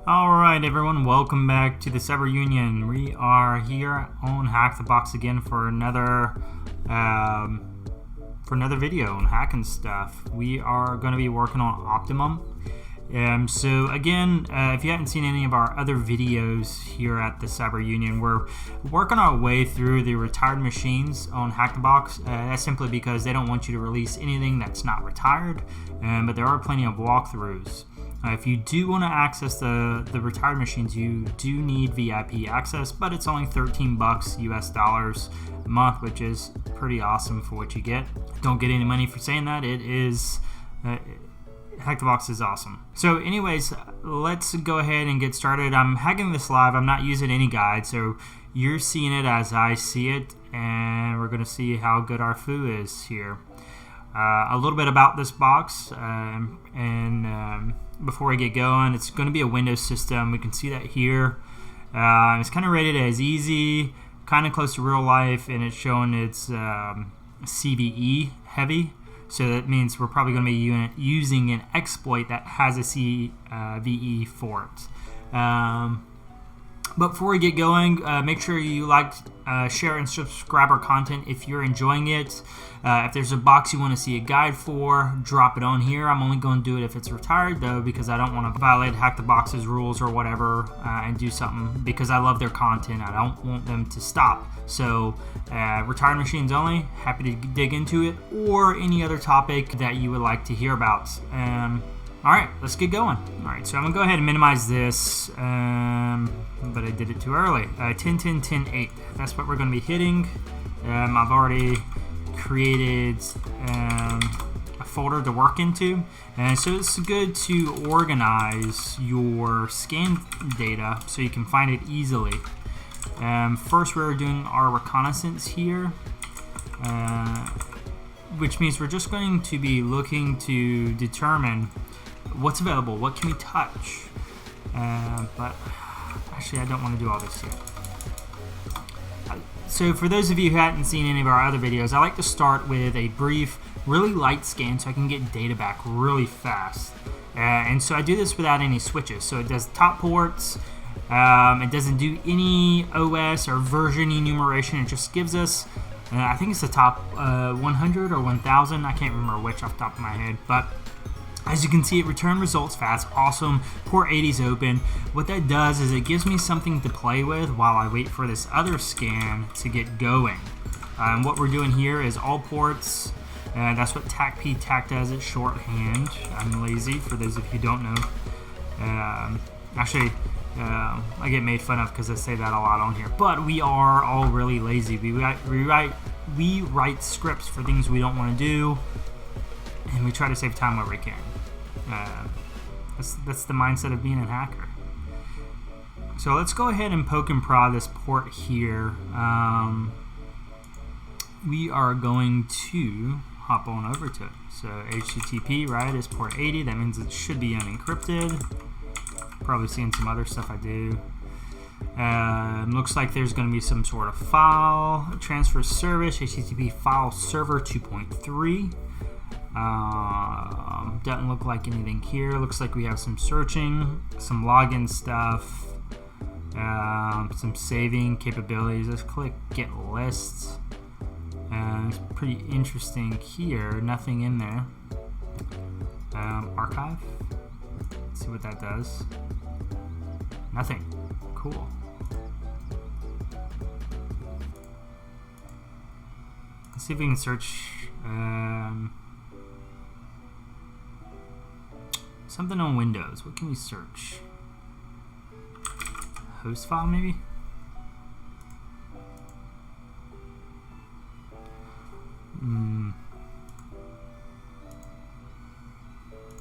Alright everyone, welcome back to the Cyber Union. We are here on Hack the Box again for another video on hacking stuff. We are going to be working on Optimum. So again, if you haven't seen any of our other videos here at the Cyber Union, we're working our way through the retired machines on Hack the Box. That's simply because they don't want you to release anything that's not retired, but there are plenty of walkthroughs. If you do want to access the retired machines, you do need VIP access, but it's only $13 US dollars a month, which is pretty awesome for what you get. Don't get any money for saying that. It is Hack the Box is awesome. So anyways, let's go ahead and get started. I'm hacking this live. I'm not using any guide, so you're seeing it as I see it, and we're going to see how good our foo is here. A little bit about this box, before I get going, it's going to be a Windows system. We can see that here. It's kind of rated as easy, kind of close to real life, and it's showing it's CVE heavy. So that means we're probably going to be using an exploit that has a CVE for it. But before we get going, make sure you like, share, and subscribe our content if you're enjoying it. If there's a box you want to see a guide for, drop it on here. I'm only going to do it if it's retired, though, because I don't want to violate Hack the Box's rules or whatever and do something because I love their content. I don't want them to stop. So, retired machines only. Happy to dig into it, or any other topic that you would like to hear about. Alright, let's get going. Alright, so I'm going to go ahead and minimize this, but I did it too early. 10-10-10-8, that's what we're going to be hitting. I've already created a folder to work into, and so it's good to organize your scan data so you can find it easily. First, we're doing our reconnaissance here, which means we're just going to be looking to determine what's available, what can we touch, but actually I don't want to do all this yet. So for those of you who hadn't seen any of our other videos, I like to start with a brief, really light scan so I can get data back really fast. And so I do this without any switches. So it does top ports, it doesn't do any OS or version enumeration, it just gives us, I think it's the top 100 or 1000, I can't remember which off the top of my head, but as you can see, it returned results fast. Awesome. Port 80 is open. What that does is it gives me something to play with while I wait for this other scan to get going. What we're doing here is all ports. That's what TAC does. It's shorthand. I'm lazy, for those of you who don't know. Actually, I get made fun of because I say that a lot on here. But we are all really lazy. We write scripts for things we don't want to do, and we try to save time where we can. That's the mindset of being a hacker. So let's go ahead and poke and prod this port here. We are going to hop on over to it. So HTTP, right, is port 80. That means it should be unencrypted. Probably seeing some other stuff I do. Looks like there's going to be some sort of file transfer service, HTTP file server 2.3. Doesn't look like anything here. Looks like we have some searching, some login stuff, some saving capabilities. Let's click get lists. It's pretty interesting here. Nothing in there. Archive. Let's see what that does. Nothing. Cool. Let's see if we can search something on Windows. What can we search? Host file, maybe?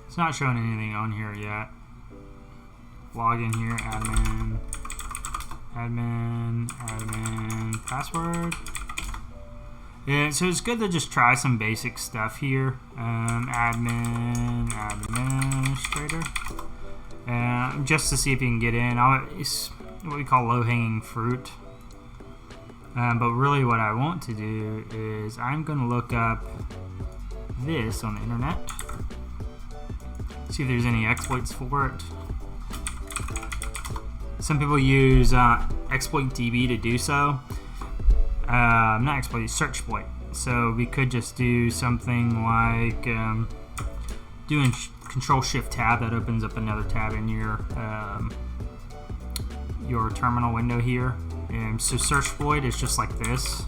It's not showing anything on here yet. Log in here, admin, password. Yeah, so it's good to just try some basic stuff here. Admin, administrator. Just to see if you can get in. It's what we call low-hanging fruit. But really what I want to do is I'm going to look up this on the internet. See if there's any exploits for it. Some people use exploit DB to do so. Not exploit, searchploit. So we could just do something like doing Control Shift Tab. That opens up another tab in your terminal window here. And so searchploit is just like this.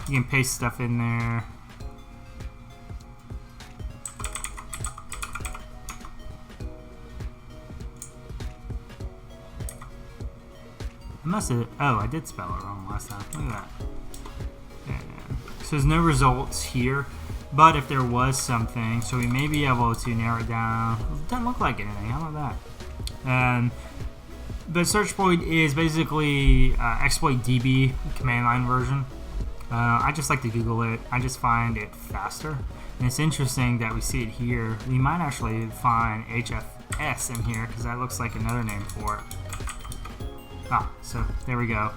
You can paste stuff in there. I must have. Oh, I did spell it wrong last time. Look at that. Yeah. So there's no results here, but if there was something, so we may be able to narrow it down. It doesn't look like anything. How about that? But searchploit is basically exploit DB command line version. I just like to Google it. I just find it faster, and it's interesting that we see it here. We might actually find HFS in here because that looks like another name for it. So there we go.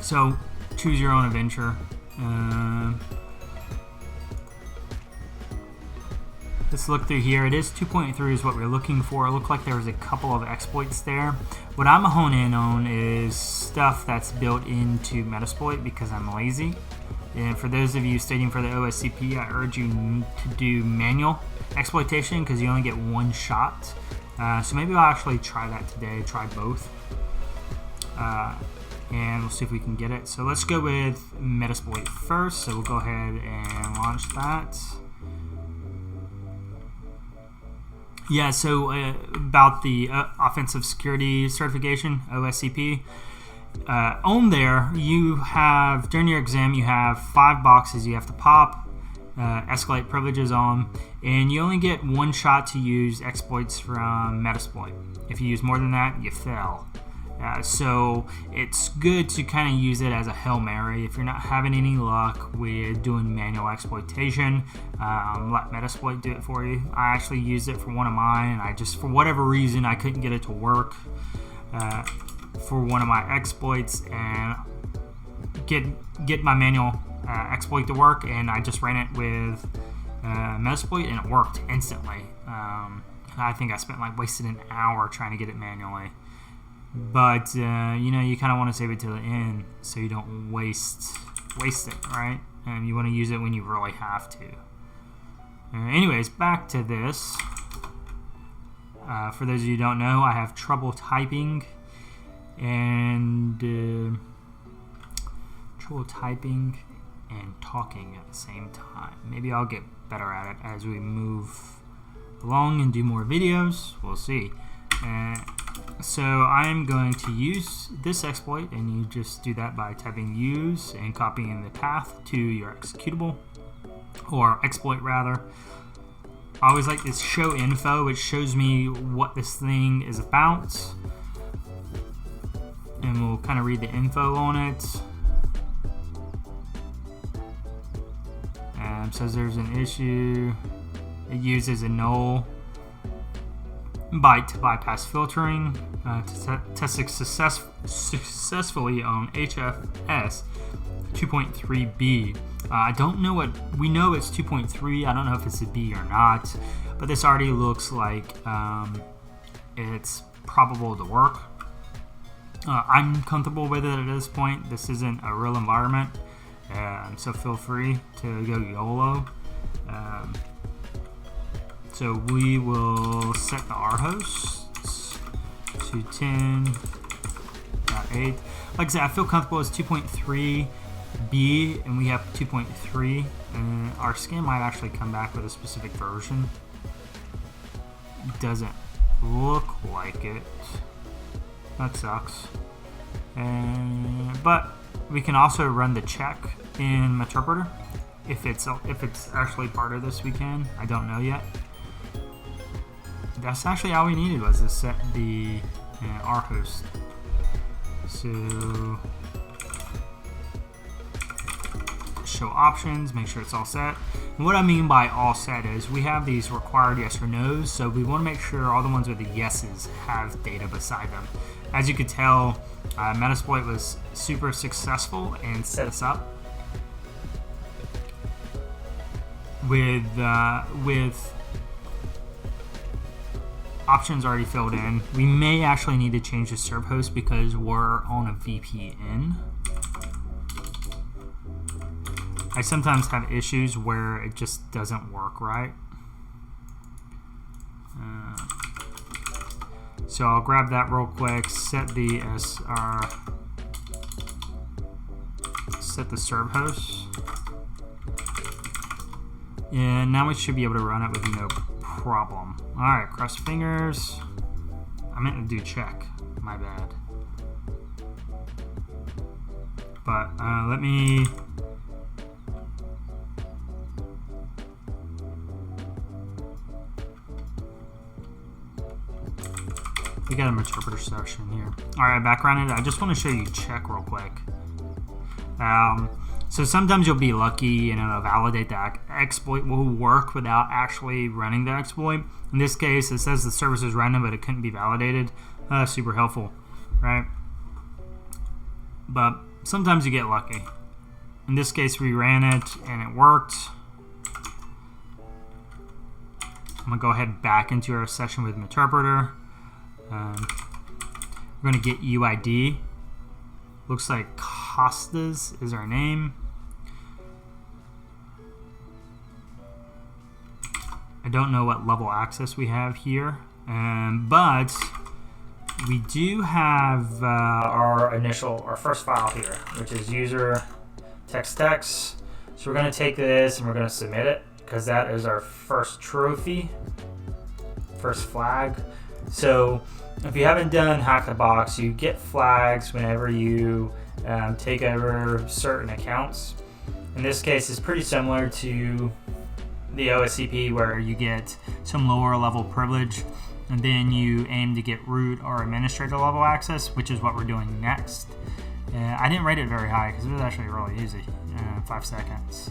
So choose your own adventure. Let's look through here. It is 2.3 is what we're looking for. It looked like there was a couple of exploits there. What I'm honing in on is stuff that's built into Metasploit because I'm lazy. And for those of you studying for the OSCP, I urge you to do manual exploitation because you only get one shot. So maybe I'll actually try that today, try both. And we'll see if we can get it. So let's go with Metasploit first. So we'll go ahead and launch that. Yeah, so about the Offensive Security Certification, OSCP. On there, you have, during your exam, you have 5 boxes you have to pop, escalate privileges on, and you only get one shot to use exploits from Metasploit. If you use more than that, you fail. So it's good to kind of use it as a Hail Mary. If you're not having any luck with doing manual exploitation, let Metasploit do it for you. I actually used it for one of mine, and I just, for whatever reason, I couldn't get it to work for one of my exploits and get my manual exploit to work, and I just ran it with Metasploit and it worked instantly. I think I spent wasted an hour trying to get it manually. But you know, you kind of want to save it till the end so you don't waste it, right? And you want to use it when you really have to. Anyways, back to this. For those of you who don't know, I have trouble typing and talking at the same time. Maybe I'll get better at it as we move along and do more videos. We'll see. So I'm going to use this exploit, and you just do that by typing use and copying the path to your executable, or exploit rather. I always like this show info, which shows me what this thing is about, and we'll kind of read the info on it. Says there's an issue. It uses a null byte to bypass filtering to test successfully on HFS 2.3b. I don't know what, we know it's 2.3. I don't know if it's a B or not, but this already looks like it's probable to work. I'm comfortable with it at this point. This isn't a real environment, so feel free to go YOLO. So we will set the R hosts to 10.8. Like I said, I feel comfortable as 2.3b, and we have 2.3. And our scan might actually come back with a specific version. Doesn't look like it. That sucks. But we can also run the check in Meterpreter. If it's actually part of this, we can. I don't know yet. That's actually all we needed, was to set the R host. So show options, make sure it's all set. And what I mean by all set is we have these required yes or no's, so we want to make sure all the ones with the yeses have data beside them. As you could tell, Metasploit was super successful and set us up with options already filled in. We may actually need to change the server host because we're on a VPN. I sometimes have issues where it just doesn't work right. So I'll grab that real quick, set the server host. And now we should be able to run it with no problem. Alright, cross fingers. I meant to do check. My bad. But let me... We got an interpreter section here. Alright, back around it. I just want to show you check real quick. So sometimes you'll be lucky and it'll validate that exploit will work without actually running the exploit. In this case, it says the service is random, but it couldn't be validated. Super helpful, right? But sometimes you get lucky. In this case, we ran it and it worked. I'm gonna go ahead back into our session with interpreter. We're going to get UID. Looks like Costas is our name. I don't know what level access we have here, but we do have our first file here, which is user text. So we're going to take this and we're going to submit it because that is our first trophy, first flag. So if you haven't done Hack the Box, you get flags whenever you take over certain accounts. In this case, it's pretty similar to the OSCP where you get some lower level privilege and then you aim to get root or administrator level access, which is what we're doing next. I didn't rate it very high because it was actually really easy, 5 seconds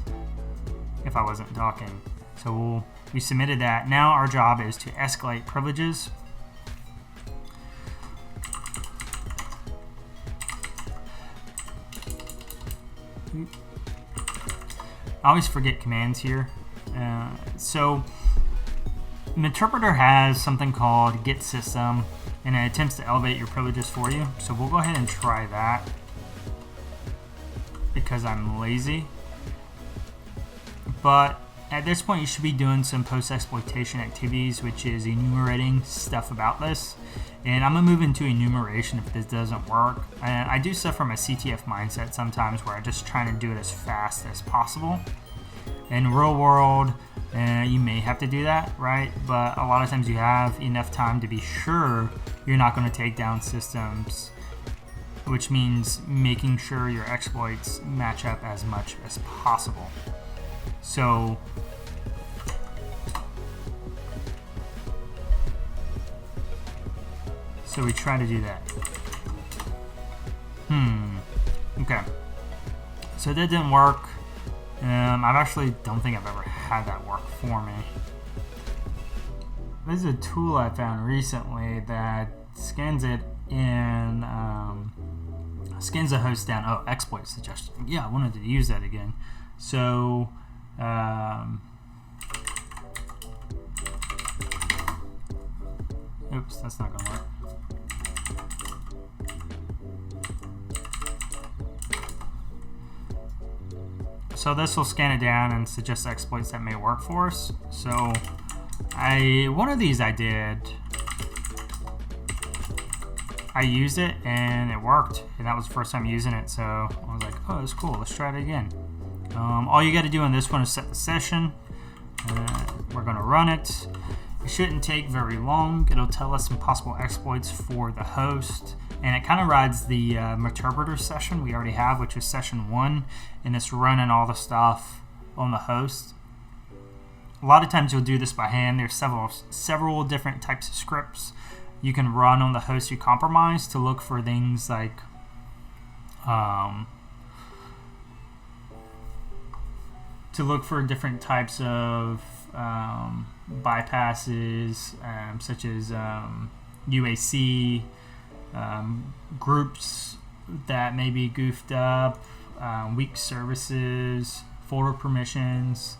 if I wasn't talking. So we submitted that. Now our job is to escalate privileges. I always forget commands here. So Interpreter has something called get system and it attempts to elevate your privileges for you. So we'll go ahead and try that because I'm lazy. But at this point you should be doing some post-exploitation activities, which is enumerating stuff about this. And I'm going to move into enumeration if this doesn't work. And I do stuff from a CTF mindset sometimes where I'm just trying to do it as fast as possible. In real world, you may have to do that, right? But a lot of times you have enough time to be sure you're not going to take down systems, which means making sure your exploits match up as much as possible. So we try to do that. Okay. So that didn't work. I actually don't think I've ever had that work for me. There's a tool I found recently that scans it in, scans the host down. Oh, exploit suggestion. Yeah, I wanted to use that again. So, oops, that's not gonna work. So this will scan it down and suggest exploits that may work for us. So one of these I used it and it worked, and that was the first time using it. So I was like, oh, that's cool. Let's try it again. All you got to do on this one is set the session. We're going to run it. It shouldn't take very long. It'll tell us some possible exploits for the host. And it kind of rides the interpreter session we already have, which is session 1, and it's running all the stuff on the host. A lot of times you'll do this by hand. There's several different types of scripts you can run on the host you compromise to look for things like different types of bypasses, such as UAC, groups that may be goofed up, weak services, folder permissions,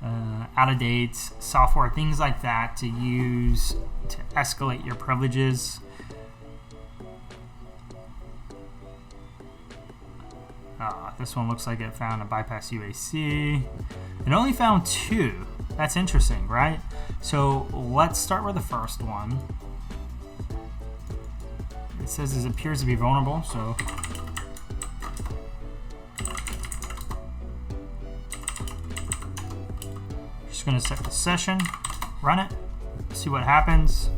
out of date software, things like that to use to escalate your privileges. This one looks like it found a bypass UAC. It only found 2. That's interesting, right? So let's start with the first one. It says it appears to be vulnerable, so just going to set the session, run it, see what happens.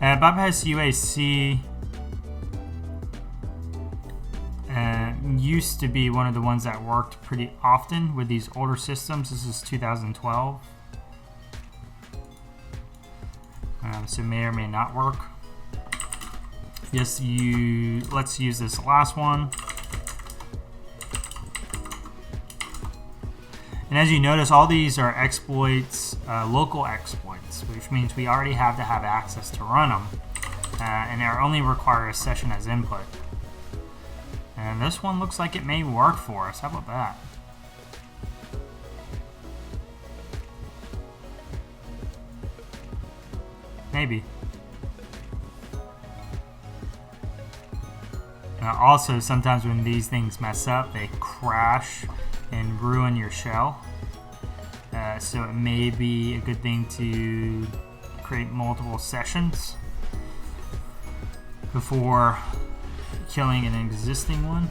Bypass UAC used to be one of the ones that worked pretty often with these older systems. This is 2012. So it may or may not work. Let's use this last one. And as you notice, all these are exploits, local exploits, which means we already have to have access to run them. And they only require a session as input. And this one looks like it may work for us. How about that? Maybe. Also, sometimes when these things mess up, they crash and ruin your shell. So it may be a good thing to create multiple sessions before killing an existing one.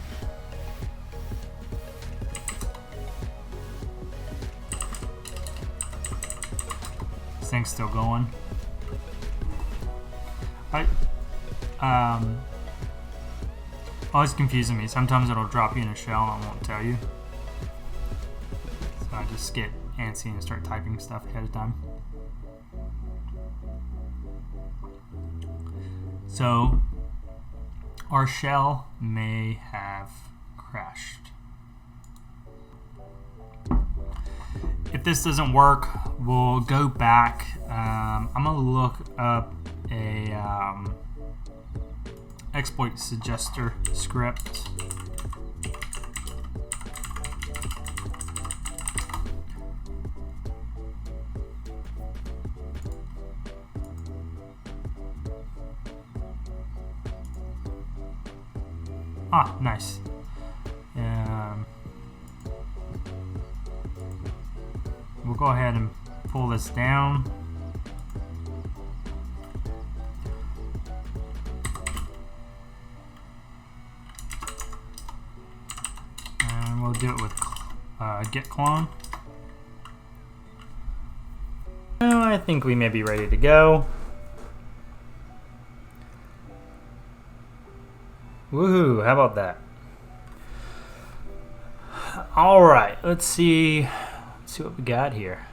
This thing's still going. Always confusing me. Sometimes it'll drop you in a shell and I won't tell you. So I just get antsy and start typing stuff ahead of time. So our shell may have crashed. If this doesn't work, we'll go back. I'm gonna look up a exploit suggester script. Ah, nice. We'll go ahead and pull this down. And we'll do it with git clone. Well, I think we may be ready to go. Woohoo, how about that? All right, let's see what we got here.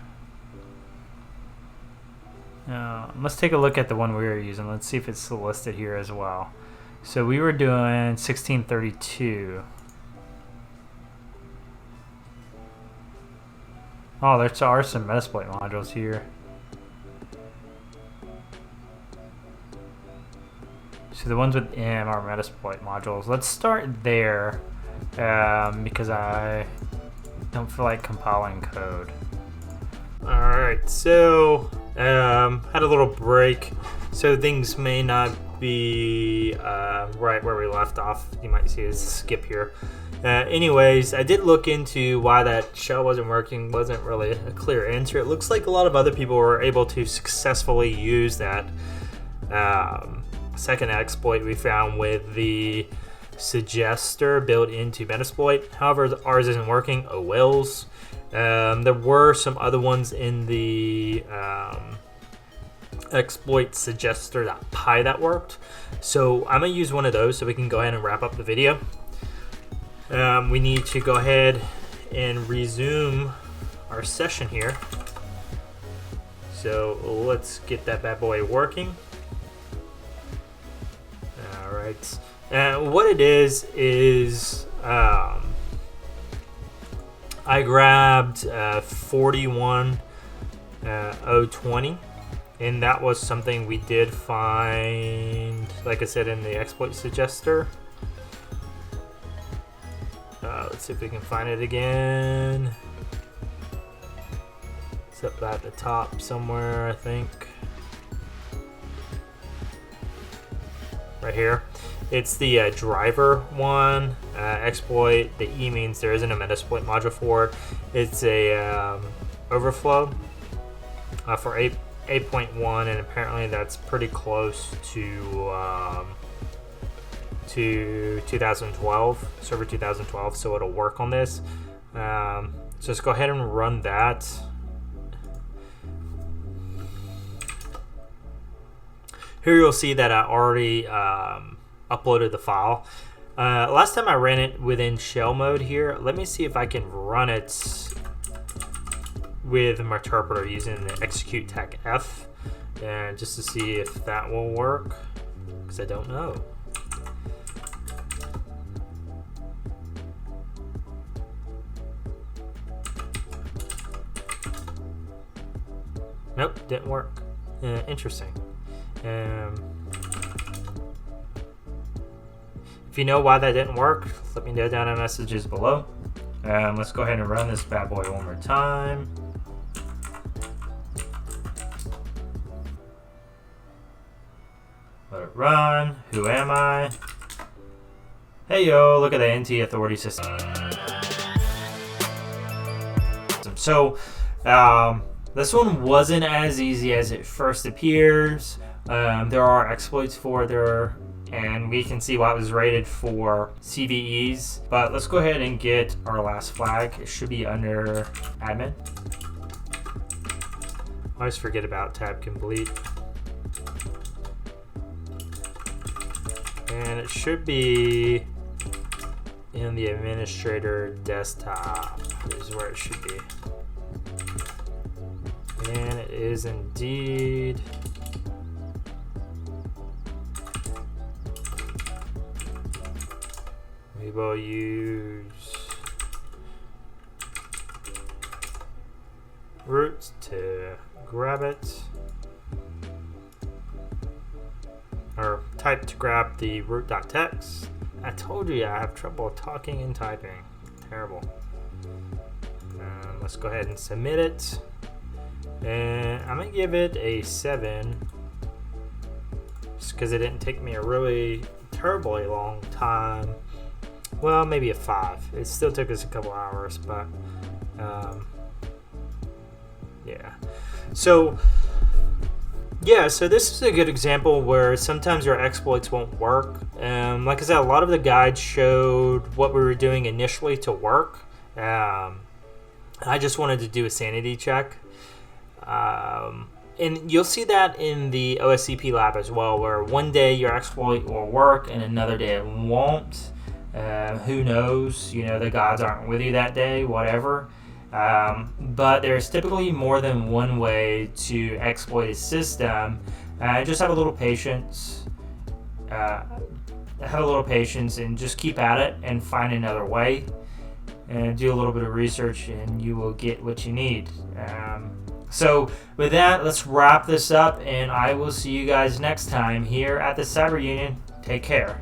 Let's take a look at the one we were using. Let's see if it's still listed here as well. So we were doing 1632. Oh, there are some Metasploit modules here. So the ones with M are Metasploit modules. Let's start there because I don't feel like compiling code. Alright, so had a little break, so things may not be right where we left off. You might see a skip here. Anyways, I did look into why that shell wasn't working. Wasn't really a clear answer. It looks like a lot of other people were able to successfully use that second exploit we found with the suggester built into Metasploit. However, ours isn't working. Oh wells. There were some other ones in the exploit suggester.py that worked. So I'm going to use one of those so we can go ahead and wrap up the video. We need to go ahead and resume our session here. So let's get that bad boy working. Alright. What it is I grabbed 41020, and that was something we did find, like I said, in the exploit suggester. Let's see if we can find it again. It's up at the top somewhere, I think. Right here. It's the driver one exploit. The E means there isn't a Metasploit module for it. It's a overflow for 8.1, and apparently that's pretty close to 2012, server 2012, so it'll work on this. So just go ahead and run that. Here you'll see that I already uploaded the file. Last time I ran it within shell mode here. Let me see if I can run it with my interpreter using the execute tech F, and just to see if that will work, because I don't know. Nope, didn't work. Interesting. If you know why that didn't work, let me know down in messages below. Let's go ahead and run this bad boy one more time. Let it run. Who am I? Hey yo, look at the NT authority system. So, this one wasn't as easy as it first appears. There are exploits for there, and we can see why it was rated for CVEs. But let's go ahead and get our last flag. It should be under admin. I always forget about tab complete. And it should be in the administrator desktop is where it should be. And it is indeed. We will use root to grab it, or type to grab the root.txt. I told you I have trouble talking and typing. Terrible. Let's go ahead and submit it. And I'm gonna give it a 7, just because it didn't take me a really terribly long time. Well, maybe a 5. It still took us a couple hours, but yeah. So this is a good example where sometimes your exploits won't work. Like I said, a lot of the guides showed what we were doing initially to work. I just wanted to do a sanity check. And you'll see that in the OSCP lab as well, where one day your exploit will work and another day it won't. Who knows? You know, the gods aren't with you that day, whatever. But there's typically more than one way to exploit a system. Just have a little patience. And just keep at it and find another way. And do a little bit of research and you will get what you need. So with that, let's wrap this up, and I will see you guys next time here at the Cyber Union. Take care.